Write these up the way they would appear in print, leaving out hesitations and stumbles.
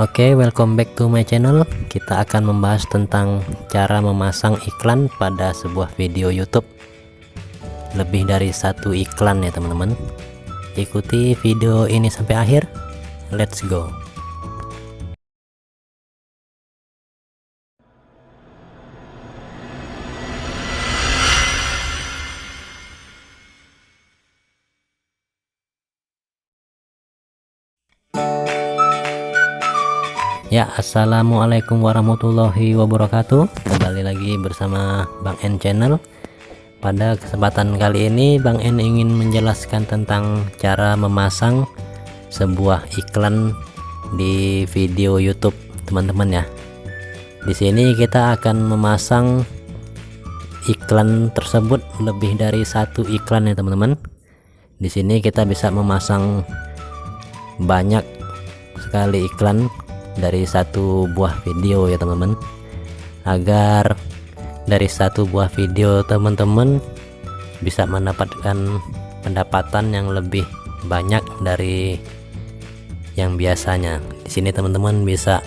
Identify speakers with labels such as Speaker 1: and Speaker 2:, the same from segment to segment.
Speaker 1: Oke, welcome back to my channel. Kita akan membahas tentang cara memasang iklan pada sebuah video YouTube. Lebih dari satu iklan ya teman-teman. Ikuti video ini sampai akhir. Let's go. Ya, assalamualaikum warahmatullahi wabarakatuh. Kembali lagi bersama Bang N Channel. Pada kesempatan kali ini Bang N ingin menjelaskan tentang cara memasang sebuah iklan di video YouTube teman-teman ya. Di sini kita akan memasang iklan tersebut lebih dari satu iklan ya teman-teman. Di sini kita bisa memasang banyak sekali iklan dari satu buah video ya teman-teman, agar dari satu buah video teman-teman bisa mendapatkan pendapatan yang lebih banyak dari yang biasanya. Di sini teman-teman bisa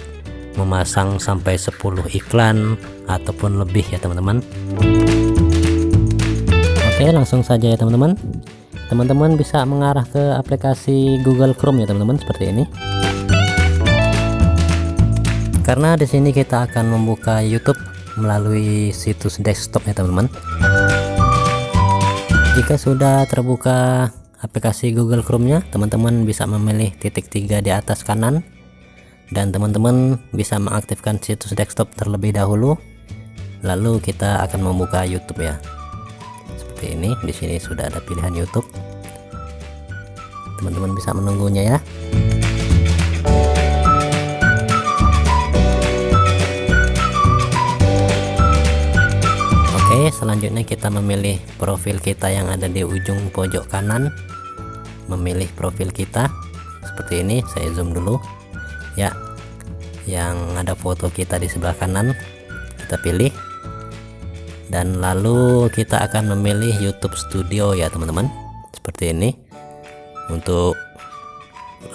Speaker 1: memasang sampai 10 iklan ataupun lebih ya teman-teman. Oke, langsung saja ya teman-teman. Teman-teman bisa mengarah ke aplikasi Google Chrome ya teman-teman, seperti ini. Karena di sini kita akan membuka YouTube melalui situs desktop ya teman-teman. Jika sudah terbuka aplikasi Google Chrome-nya, teman-teman bisa memilih titik 3 di atas kanan dan teman-teman bisa mengaktifkan situs desktop terlebih dahulu. Lalu kita akan membuka YouTube ya. Seperti ini, di sini sudah ada pilihan YouTube. Teman-teman bisa menunggunya ya. Oke, selanjutnya kita memilih profil kita yang ada di ujung pojok kanan. Memilih profil kita seperti ini. Saya zoom dulu ya, yang ada foto kita di sebelah kanan kita pilih, dan lalu kita akan memilih YouTube Studio ya teman-teman, seperti ini, untuk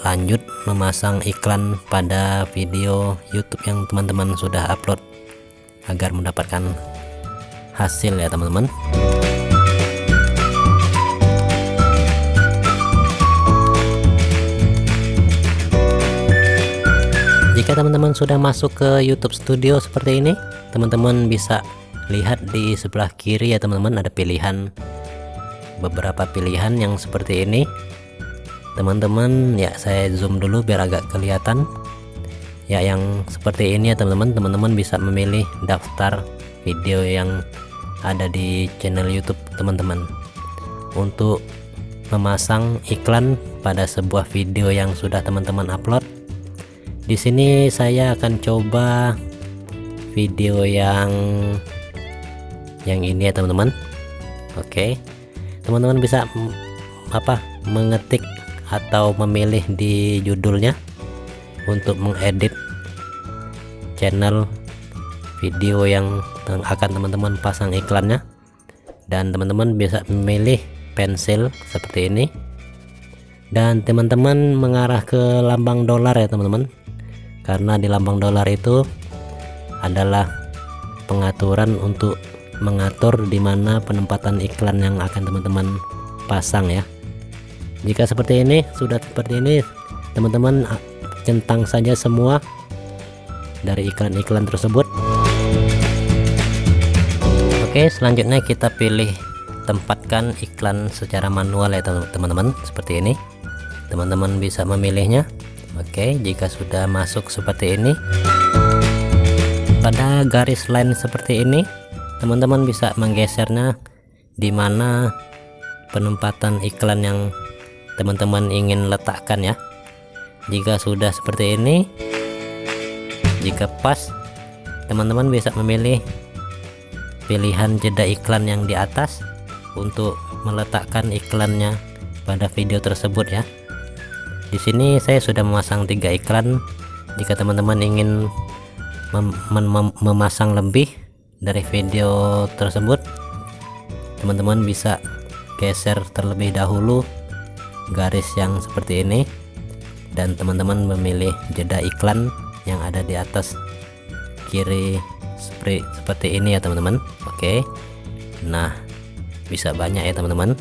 Speaker 1: lanjut memasang iklan pada video YouTube yang teman-teman sudah upload agar mendapatkan hasil ya teman-teman. Jika teman-teman sudah masuk ke YouTube Studio seperti ini, teman-teman bisa lihat di sebelah kiri ya teman-teman, ada beberapa pilihan yang seperti ini teman-teman ya. Saya zoom dulu biar agak kelihatan ya, yang seperti ini ya teman-teman. Teman-teman bisa memilih daftar video yang ada di channel YouTube teman-teman untuk memasang iklan pada sebuah video yang sudah teman-teman upload. Di sini saya akan coba video yang ini ya teman-teman. Oke, teman-teman bisa mengetik atau memilih di judulnya untuk mengedit channel video yang akan teman-teman pasang iklannya, dan teman-teman bisa memilih pensil seperti ini, dan teman-teman mengarah ke lambang dolar ya teman-teman, karena di lambang dolar itu adalah pengaturan untuk mengatur di mana penempatan iklan yang akan teman-teman pasang ya. Jika seperti ini, sudah seperti ini, teman-teman centang saja semua dari iklan-iklan tersebut. Oke, selanjutnya kita pilih tempatkan iklan secara manual ya teman-teman, seperti ini. Teman-teman bisa memilihnya. Oke, jika sudah masuk seperti ini, pada garis line seperti ini, teman-teman bisa menggesernya di mana penempatan iklan yang teman-teman ingin letakkan ya. Jika sudah seperti ini, jika pas, teman-teman bisa memilih pilihan jeda iklan yang di atas untuk meletakkan iklannya pada video tersebut ya. Di sini saya sudah memasang 3 iklan. Jika teman-teman ingin memasang lebih dari video tersebut, teman-teman bisa geser terlebih dahulu garis yang seperti ini, dan teman-teman memilih jeda iklan yang ada di atas kiri seperti ini ya teman-teman. Oke. Nah, bisa banyak ya teman-teman.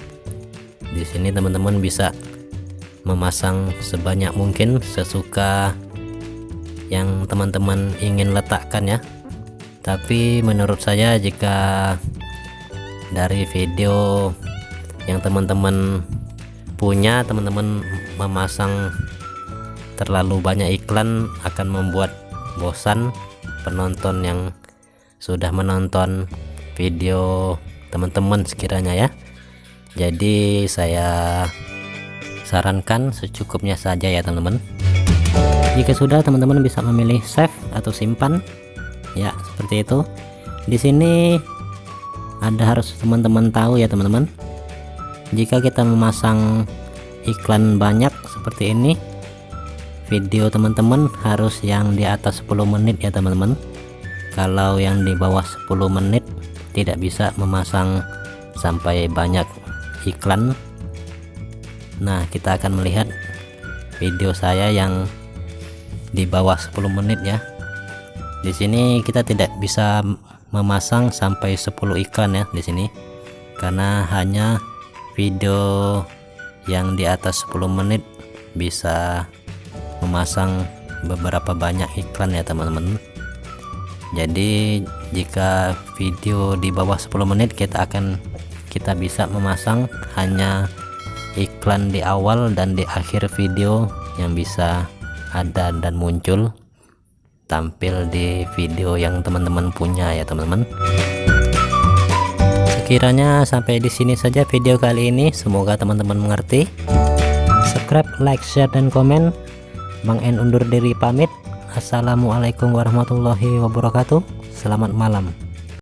Speaker 1: Di sini teman-teman bisa memasang sebanyak mungkin sesuka yang teman-teman ingin letakkan ya. Tapi menurut saya jika dari video yang teman-teman punya, teman-teman memasang terlalu banyak iklan akan membuat bosan penonton yang sudah menonton video teman-teman sekiranya ya. Jadi saya sarankan secukupnya saja ya teman-teman. Jika sudah, teman-teman bisa memilih save atau simpan ya, seperti itu. Di sini harus teman-teman tahu ya teman-teman, jika kita memasang iklan banyak seperti ini, video teman-teman harus yang di atas 10 menit ya teman-teman. Kalau yang di bawah 10 menit tidak bisa memasang sampai banyak iklan. Nah, kita akan melihat video saya yang di bawah 10 menit ya. Di sini kita tidak bisa memasang sampai 10 iklan ya di sini, karena hanya video yang di atas 10 menit bisa memasang beberapa banyak iklan ya teman-teman. Jadi jika video di bawah 10 menit kita bisa memasang hanya iklan di awal dan di akhir video yang bisa ada dan muncul tampil di video yang teman-teman punya ya teman-teman. Sekiranya sampai di sini saja video kali ini, semoga teman-teman mengerti. Subscribe, like, share, dan komen. Bang N undur diri pamit. Assalamualaikum warahmatullahi wabarakatuh. Selamat malam.